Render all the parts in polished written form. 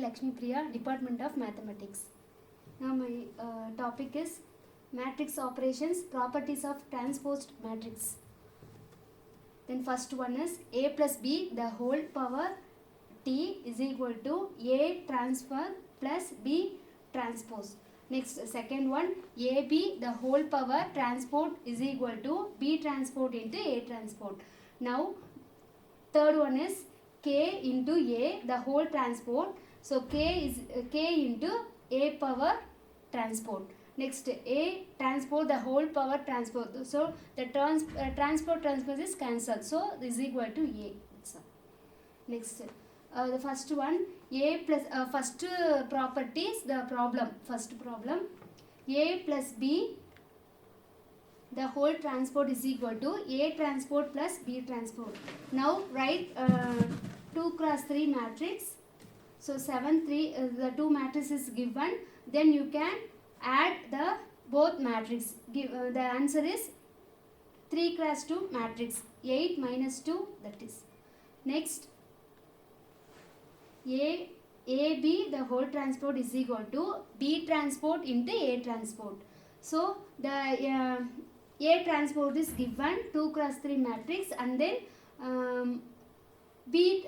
Lakshmi Priya, Department of Mathematics. Now my topic is matrix operations, properties of transposed matrix. Then first one is a plus b the whole power t is equal to a transfer plus b transpose. Next second one, ab the whole power transport is equal to b transport into a transport. Now third one is k into a the whole transport. So k is k into a power transport. Next a transport the whole power transport. So the transport is cancelled. So this is equal to a. Next the first one, a plus first property is the problem. First problem, a plus b the whole transport is equal to a transport plus b transport. Now write 2 cross 3 matrix. So 7 3 the two matrices given. Then you can add the both matrix. Give the answer is 3 cross 2 matrix, 8 minus 2, that is. Next ab the whole transport is equal to b transport into a transport. So the a transport is given 2 cross 3 matrix, and then b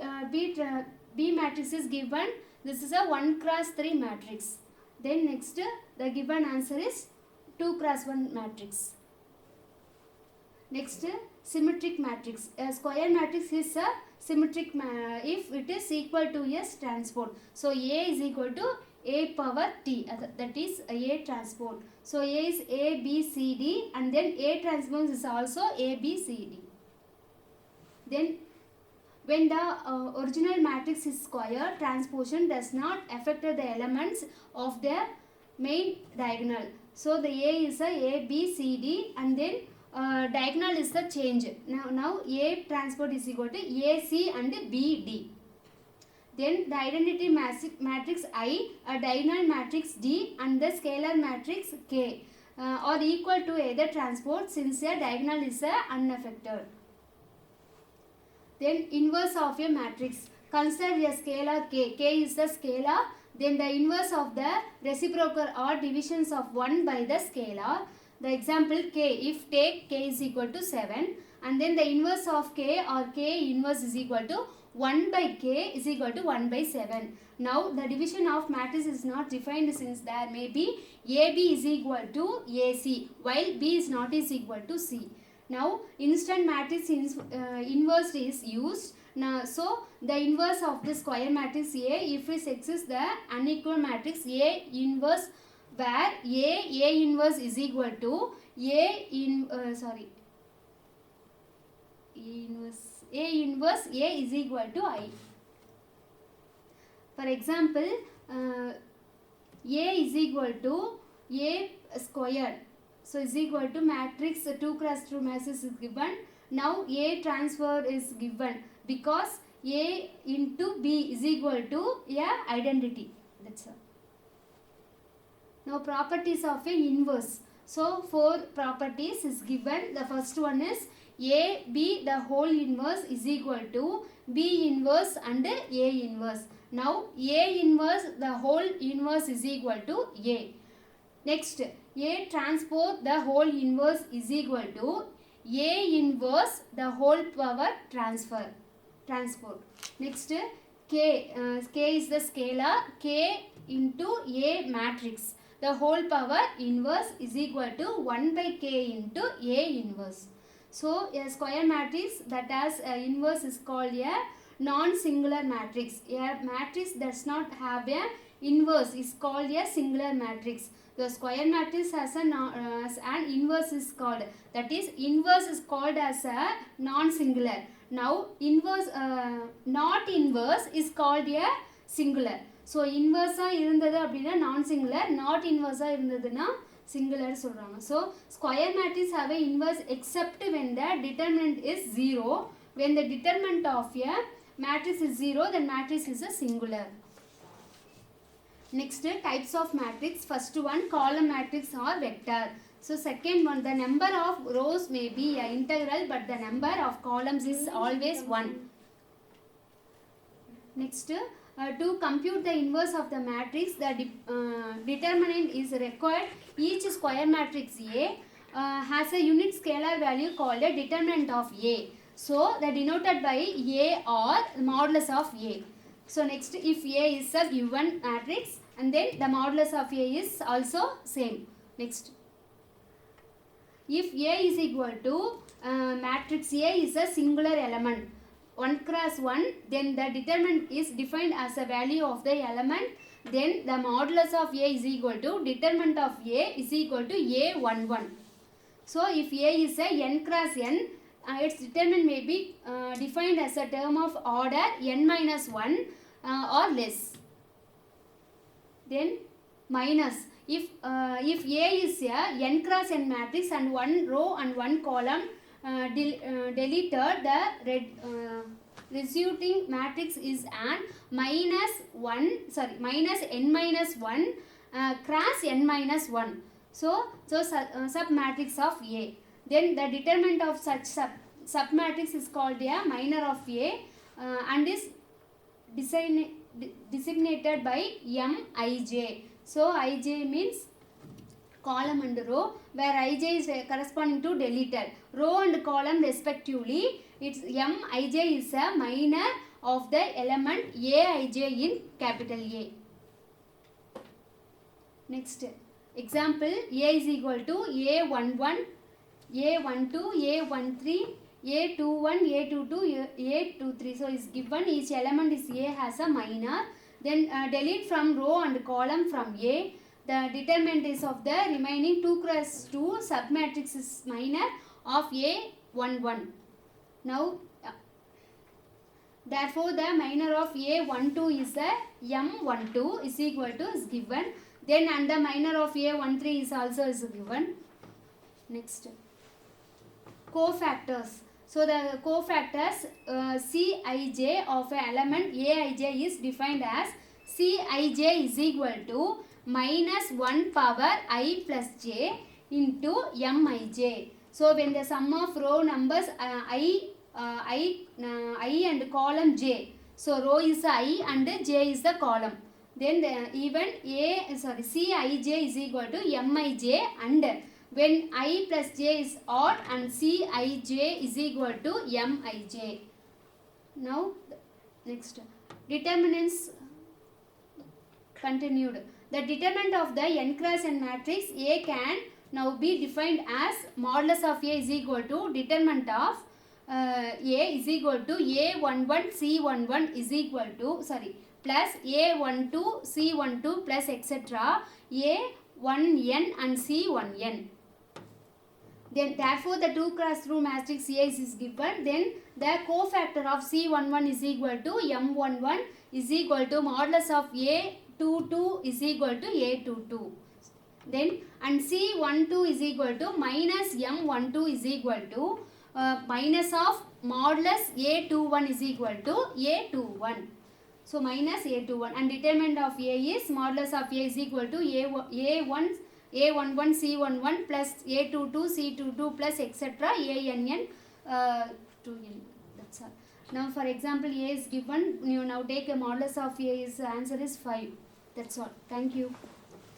matrix is given. This is a 1 cross 3 matrix. Then next the given answer is 2 cross 1 matrix. Next symmetric matrix. A square matrix is a symmetric if it is equal to S transport. So A is equal to A power T, that is A transport. So A is A, B, C, D, and then A transpose is also A, B, C, D. Then when the original matrix is square, transposition does not affect the elements of the main diagonal. So the A is A, B, C, D, and then diagonal is the change. Now A transport is equal to AC and BD. Then the identity matrix I, a diagonal matrix D, and the scalar matrix K are equal to either transport since a diagonal is unaffected. Then inverse of a matrix. Consider a scalar K. K is the scalar. Then the inverse of the reciprocal or divisions of 1 by the scalar. The example K, if take K is equal to 7, and then the inverse of K or K inverse is equal to 1 by K is equal to 1 by 7. Now the division of matrix is not defined since there may be AB is equal to AC while B is not is equal to C. Now instant matrix inverse is used. Now so the inverse of the square matrix A, if it exists the unequal matrix A inverse, where A inverse is equal to A inverse A is equal to I. For example, A is equal to A squared. So is equal to matrix 2 cross 2 matrix is given. Now A transfer is given because A into B is equal to a identity. That's all. Now properties of a inverse. So 4 properties is given. The first one is A, B the whole inverse is equal to B inverse and A inverse. Now A inverse the whole inverse is equal to A. Next A transpose the whole inverse is equal to A inverse the whole power transport. Next K is the scalar K into A matrix. The whole power inverse is equal to 1 by K into A inverse. So a square matrix that has inverse is called a non-singular matrix. A matrix does not have a inverse is called a singular matrix. The square matrix has an inverse is called, that is inverse is called as a non-singular. Now inverse not inverse is called a singular. So inverse இருந்தது அப்படினா non singular, not inverse இருந்ததுனா singular சொல்றாங்க. So square matrix have a inverse except when the determinant is 0. When the determinant of a matrix is 0, then matrix is a singular. Next types of matrix. First one, column matrix or vector. So second one, the number of rows may be a integral but the number of columns is always 1. Next To compute the inverse of the matrix, the determinant is required. Each square matrix A has a unit scalar value called a determinant of A. So, they are denoted by A or modulus of A. So, next, if A is a given matrix and then the modulus of A is also same. Next, if A is equal to matrix A is a singular element 1 cross 1, then the determinant is defined as a value of the element, then the modulus of A is equal to determinant of A is equal to A11. So, if A is a n cross n, its determinant may be defined as a term of order n minus 1 or less. Then minus, if A is a n cross n matrix and one row and one column deleted, the resulting matrix is an minus n minus 1 cross n minus 1. So submatrix of A. Then the determinant of such submatrix is called a minor of A and is designated by Mij. So Ij means column and row, where Ij is corresponding to deleted. Row and column respectively, its Mij is a minor of the element Aij in capital A. Next example, A is equal to A11, A12, A13, A21, A22, A23. So is given each element is A has a minor. Then delete from row and column from A. The determinant is of the remaining 2 cross 2 submatrix is minor of A11. Now, therefore, the minor of A12 is a M12 is equal to is given. Then and the minor of A13 is also is given. Next, cofactors. So the cofactors Cij of an element Aij is defined as Cij is equal to minus 1 power I plus j into Mij. So when the sum of row numbers I and column j. So row is I and j is the column. Then even Cij is equal to Mij, and when I plus j is odd and Cij is equal to Mij. Now next, determinants continued. The determinant of the n cross n matrix A can now be defined as modulus of A is equal to determinant of A is equal to A11 C11 is equal to plus A12 C12 plus etc. A1n and C1n. Then therefore the 2 cross 2 matrix A is given. Then the cofactor of C11 is equal to M11 is equal to modulus of A22 is equal to A22. Then and C12 is equal to minus M12 is equal to minus of modulus A21 is equal to A21. So minus A21, and determinant of A is modulus of A is equal to A11 C11 plus A22 C22 plus etc. ANN 2n. That's all. Now for example A is given. You now take a modulus of A is answer is 5. That's all. Thank you.